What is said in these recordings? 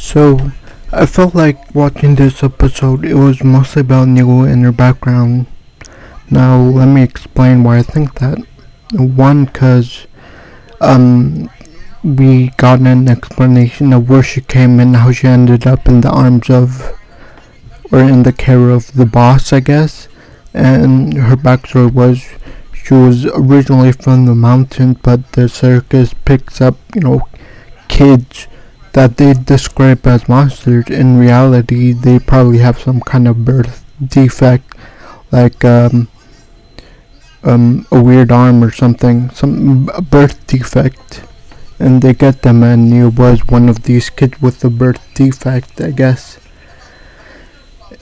So, I felt like watching this episode, it was mostly about NIO and her background. Now, let me explain why I think that. One, because um, we got an explanation of where she came and how she ended up in the arms of, or in the care of the boss, I guess. And her backstory was she was originally from the mountains, but the circus picks up, kids that they describe as monsters. In reality, they probably have some kind of birth defect, like a weird arm or something, some birth defect, and they get them, and he was one of these kids with a birth defect, I guess.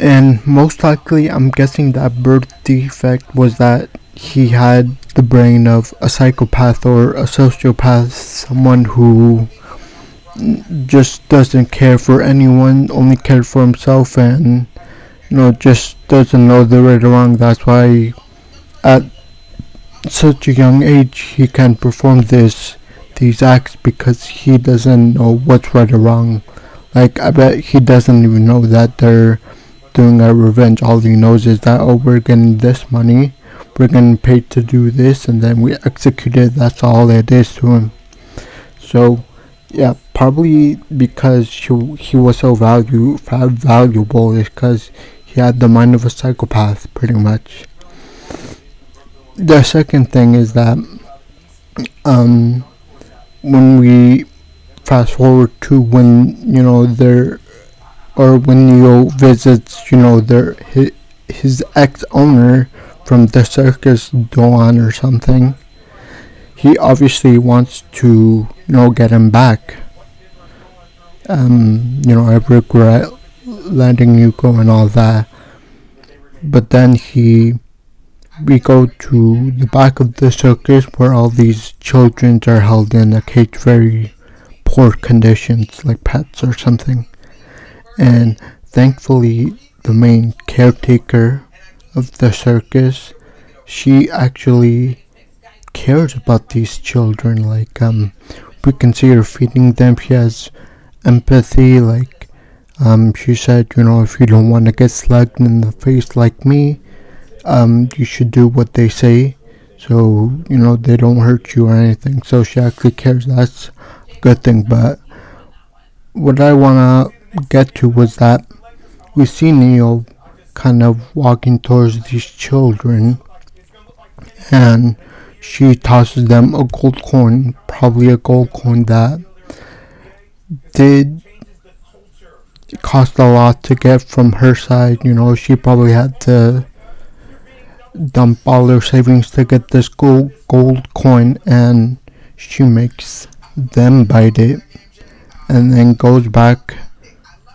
And most likely, I'm guessing that birth defect was that he had the brain of a psychopath or a sociopath, someone who just doesn't care for anyone, only cares for himself, and just doesn't know the right or wrong. That's why at such a young age he can perform these acts because he doesn't know what's right or wrong. Like, I bet he doesn't even know that they're doing a revenge. All he knows is that, oh, we're getting this money, we're getting paid to do this, and then we execute it. That's all it is to him. So yeah, probably because he was so valuable is because he had the mind of a psychopath, pretty much. The second thing is that when we fast forward to when they're or when Neo visits his ex owner from the circus, Dawn or something, he obviously wants to get him back. I regret letting you go and all that. But then we go to the back of the circus where all these children are held in a cage, very poor conditions, like pets or something. And thankfully, the main caretaker of the circus, she actually cares about these children. Like, we can see her feeding them. She has empathy. Like, she said, if you don't want to get slugged in the face like me, you should do what they say, so they don't hurt you or anything. So she actually cares. That's a good thing. But what I wanna get to was that we see Neo kind of walking towards these children, and she tosses them a gold coin, probably a gold coin that did cost a lot to get from her side. She probably had to dump all her savings to get this gold coin, and she makes them bite it and then goes back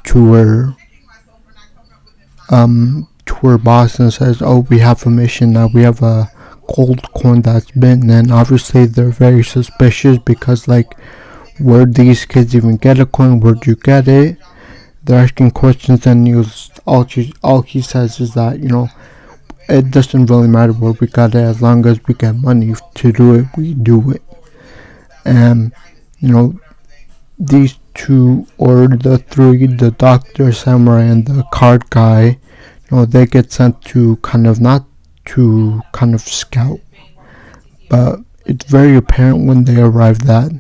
to her boss and says, oh, we have a mission now, we have a gold coin that's been. And obviously they're very suspicious because, like, where'd these kids even get a coin, where'd you get it? They're asking questions, and all he says is that it doesn't really matter where we got it, as long as we get money to do it, we do it. And these two, or the three, the doctor, samurai, and the card guy, they get sent to not to scout, but it's very apparent when they arrive that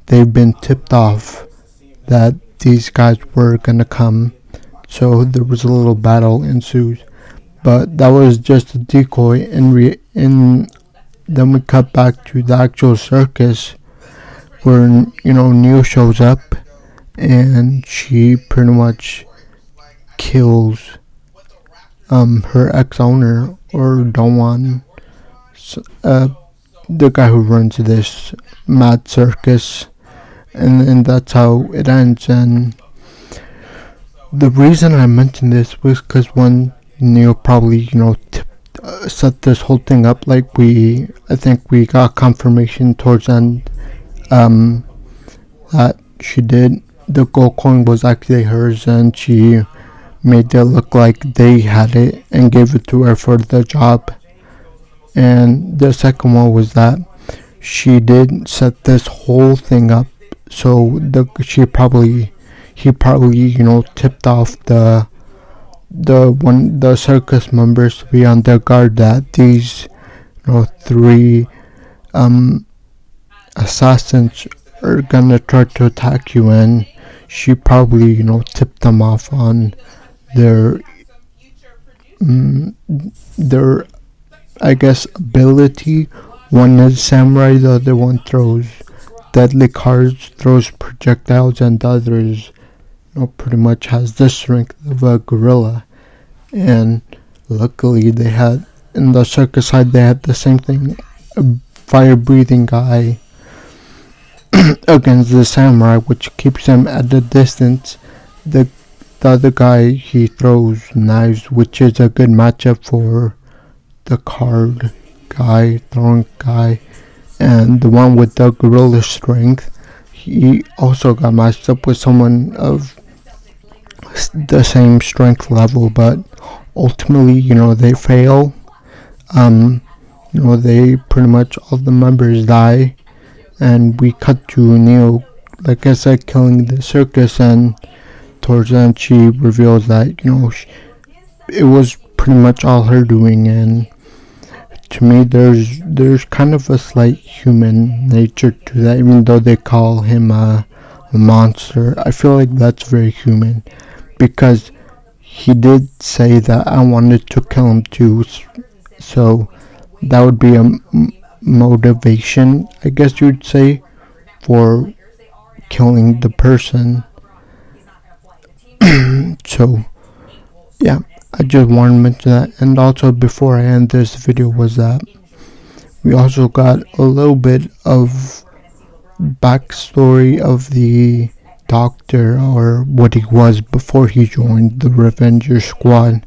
they've been tipped off that these guys were gonna come. So there was a little battle ensues, but that was just a decoy. And then we cut back to the actual circus where Neo shows up, and she pretty much kills her ex-owner, or Dongwon, the guy who runs this mad circus, and that's how it ends. And the reason I mentioned this was because when Neo probably set this whole thing up, like, I think we got confirmation towards the end that she did, the gold coin was actually hers, and she made it look like they had it and gave it to her for the job. And the second one was that she did set this whole thing up, so she probably he probably, tipped off the circus members to be on their guard that these, three assassins are gonna try to attack you, and she probably, tipped them off on their their I guess ability. One is samurai, the other one throws deadly cards, throws projectiles, and the other is, pretty much has the strength of a gorilla. And luckily, they had in the circus side they had the same thing, a fire-breathing guy against the samurai, which keeps him at a distance. The the other guy, he throws knives, which is a good matchup for the card guy, throwing guy, and the one with the gorilla strength. He also got matched up with someone of the same strength level, but ultimately, they fail. They pretty much all the members die, and we cut to Neo, like I said, killing the circus, and towards the end, she reveals that it was pretty much all her doing, and to me, there's kind of a slight human nature to that, even though they call him a monster. I feel like that's very human, because he did say that I wanted to kill him too, so that would be a motivation, I guess you'd say, for killing the person. So yeah, I just wanted to mention that. And also, before I end this video, was that we also got a little bit of backstory of the doctor, or what he was before he joined the Revenger Squad.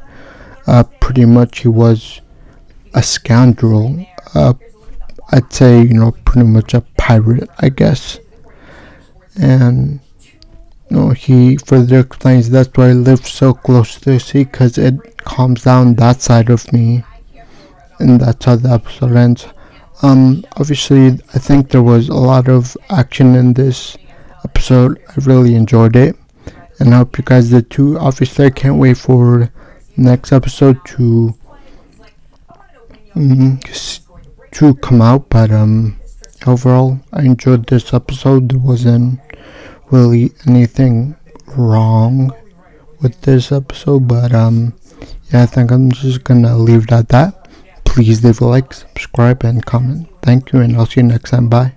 Pretty much he was a scoundrel. I'd say, pretty much a pirate, I guess. And he further explains that's why I live so close to the sea, because it calms down that side of me. And that's how the episode ends. Obviously, I think there was a lot of action in this episode. I really enjoyed it, and I hope you guys did too. Obviously, I can't wait for next episode to come out. But overall, I enjoyed this episode. There wasn't really anything wrong with this episode, but yeah, I think I'm just gonna leave it at that. Please leave a like, subscribe, and comment. Thank you, and I'll see you next time. Bye.